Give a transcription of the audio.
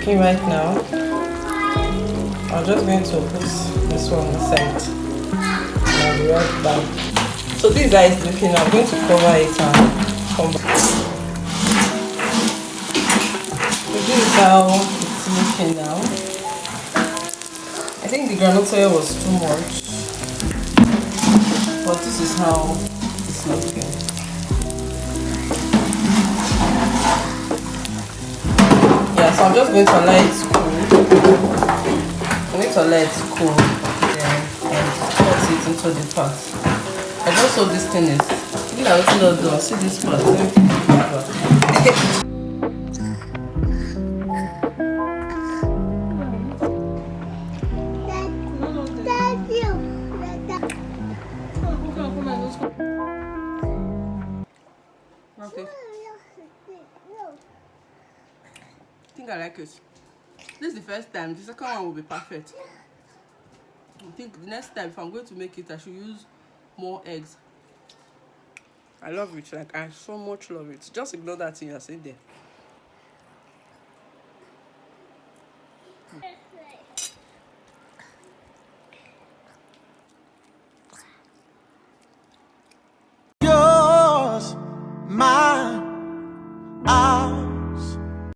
cooking right now. I'm just going to put this one aside. I'll be right back. So this is how it's looking. I'm going to cover it and come back. So this is how it's looking now. I think the groundnut oil was too much, but this is how it's looking. Yeah, so I'm just going to let it cool. I'm going to let it cool then and cut it into the pot. I just saw this thing is. I don't know. See this pot. Let me put it together. Okay. I think I like it. This is the first time. The second one will be perfect. I think the next time if I'm going to make it, I should use more eggs. I love it. Like, I so much love it. Just ignore that thing I said there.